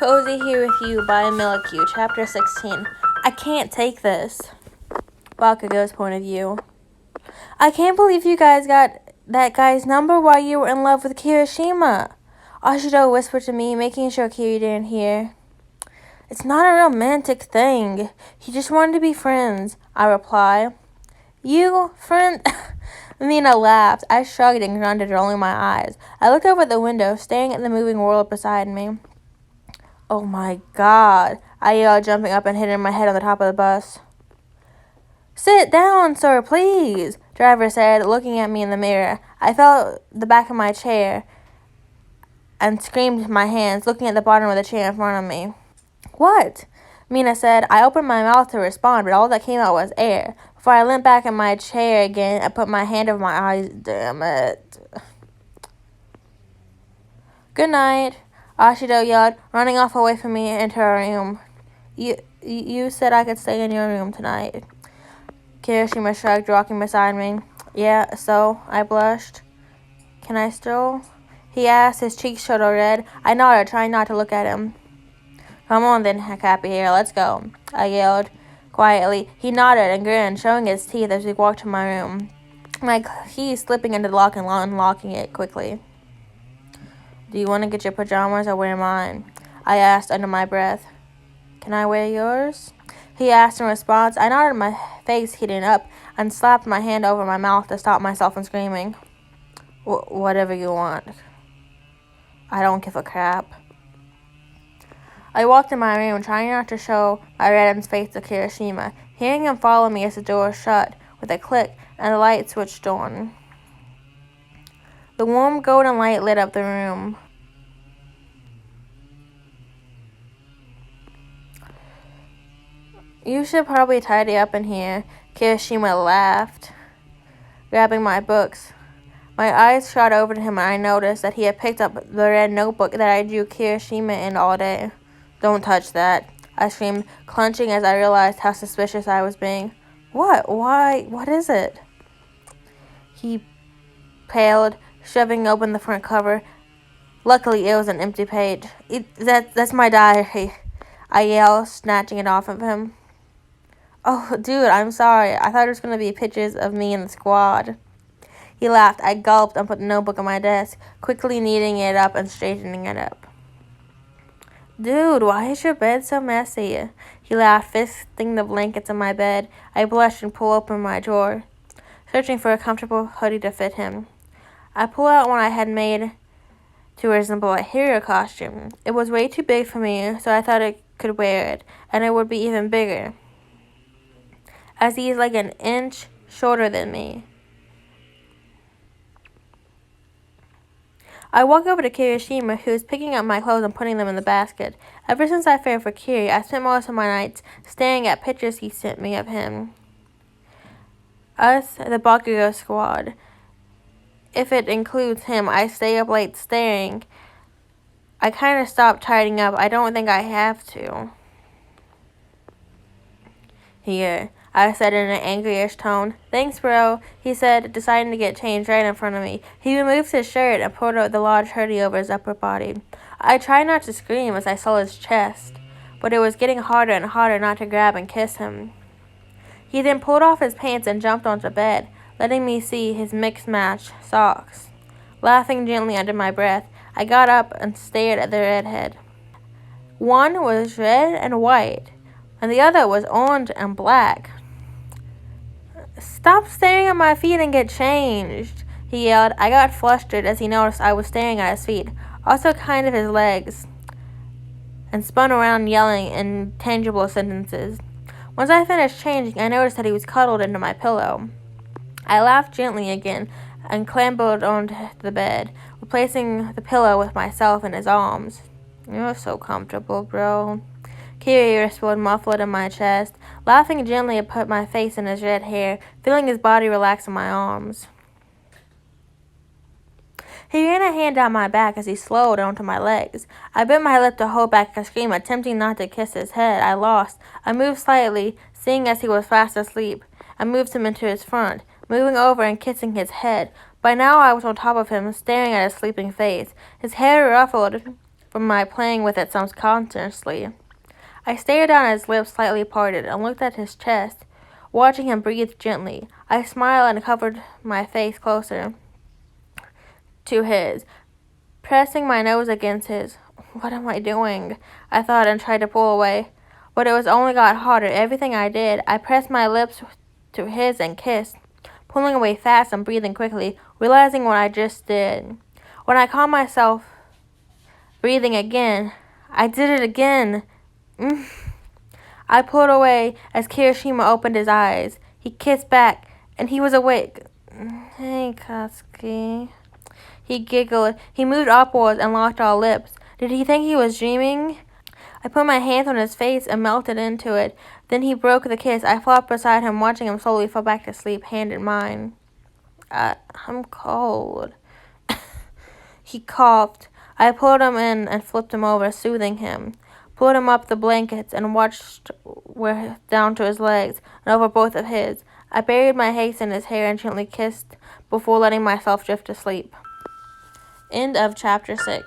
Cozy Here With You by miloqu, Chapter 16. I can't take this. Bakugos' point of view. I can't believe you guys got that guy's number while you were in love with Kirishima. Eijiro whispered to me, making sure Kiri didn't hear. It's not a romantic thing. He just wanted to be friends, I reply. You, friend? Mina laughed. I shrugged and grunted, rolling my eyes. I looked over the window, staring at the moving world beside me. Oh my God, I yelled, jumping up and hitting my head on the top of the bus. Sit down, sir, please, driver said, looking at me in the mirror. I felt the back of my chair and screamed in my hands, looking at the bottom of the chair in front of me. What? Mina said. I opened my mouth to respond, but all that came out was air. Before I leant back in my chair again, I put my hand over my eyes. Damn it. Good night, Eijiro yelled, running off away from me into her room. You said I could stay in your room tonight. Kirishima shrugged, rocking beside me. Yeah, so? I blushed. Can I still? He asked, his cheeks showed red. I nodded, trying not to look at him. Come on then, Happy Hair, let's go, I yelled quietly. He nodded and grinned, showing his teeth as we walked to my room, my key slipping into the lock and unlocking it quickly. Do you want to get your pajamas or wear mine? I asked under my breath. Can I wear yours? He asked in response. I nodded, my face heating up, and slapped my hand over my mouth to stop myself from screaming. Whatever you want. I don't give a crap. I walked in my room, trying not to show my reddened face to Kirishima, hearing him follow me as the door shut with a click and the light switched on. The warm golden light lit up the room. You should probably tidy up in here, Kirishima laughed, grabbing my books. My eyes shot over to him and I noticed that he had picked up the red notebook that I drew Kirishima in all day. Don't touch that, I screamed, clenching as I realized how suspicious I was being. What? Why? What is it? He paled, shoving open the front cover. Luckily, it was an empty page. That's my diary, I yelled, snatching it off of him. Oh, dude, I'm sorry. I thought it was going to be pictures of me and the squad. He laughed. I gulped and put the notebook on my desk, quickly kneading it up and straightening it up. Dude, why is your bed so messy? He laughed, fisting the blankets on my bed. I blushed and pulled open my drawer, searching for a comfortable hoodie to fit him. I pulled out one I had made to resemble a hero costume. It was way too big for me, so I thought I could wear it, and it would be even bigger, as he is like an inch shorter than me. I walked over to Kirishima, who was picking up my clothes and putting them in the basket. Ever since I fared for Kiri, I spent most of my nights staring at pictures he sent me of him. Us, the Bakugos squad. If it includes him, I stay up late staring. I kind of stopped tidying up. I don't think I have to. Here, I said in an angry-ish tone. Thanks, bro, he said, deciding to get changed right in front of me. He removed his shirt and pulled out the large hoodie over his upper body. I tried not to scream as I saw his chest, but it was getting harder and harder not to grab and kiss him. He then pulled off his pants and jumped onto bed, letting me see his mixed-match socks. Laughing gently under my breath, I got up and stared at the redhead. One was red and white, and the other was orange and black. Stop staring at my feet and get changed, he yelled. I got flustered as he noticed I was staring at his feet, also kind of his legs, and spun around yelling intangible sentences. Once I finished changing, I noticed that he was cuddled into my pillow. I laughed gently again and clambered onto the bed, replacing the pillow with myself in his arms. You're so comfortable, bro. Kiri whispered, muffled in my chest. Laughing gently, I put my face in his red hair, feeling his body relax in my arms. He ran a hand down my back as he slowed onto my legs. I bit my lip to hold back a scream, attempting not to kiss his head. I lost. I moved slightly, seeing as he was fast asleep. I moved him into his front, moving over and kissing his head. By now I was on top of him, staring at his sleeping face. His hair ruffled from my playing with it subconsciously. I stared down at his lips slightly parted and looked at his chest, watching him breathe gently. I smiled and covered my face closer to his, pressing my nose against his. What am I doing? I thought and tried to pull away. But it was only got harder. Everything I did, I pressed my lips to his and kissed, pulling away fast and breathing quickly, realizing what I just did. When I caught myself breathing again, I did it again. I pulled away as Kirishima opened his eyes. He kissed back, and he was awake. Hey, Katsuki. He giggled. He moved upwards and locked our lips. Did he think he was dreaming? I put my hands on his face and melted into it. Then he broke the kiss. I flopped beside him, watching him slowly fall back to sleep, hand in mine. I'm cold. He coughed. I pulled him in and flipped him over, soothing him. Pulled him up the blankets and watched down to his legs and over both of his. I buried my face in his hair and gently kissed before letting myself drift to sleep. End of chapter 6.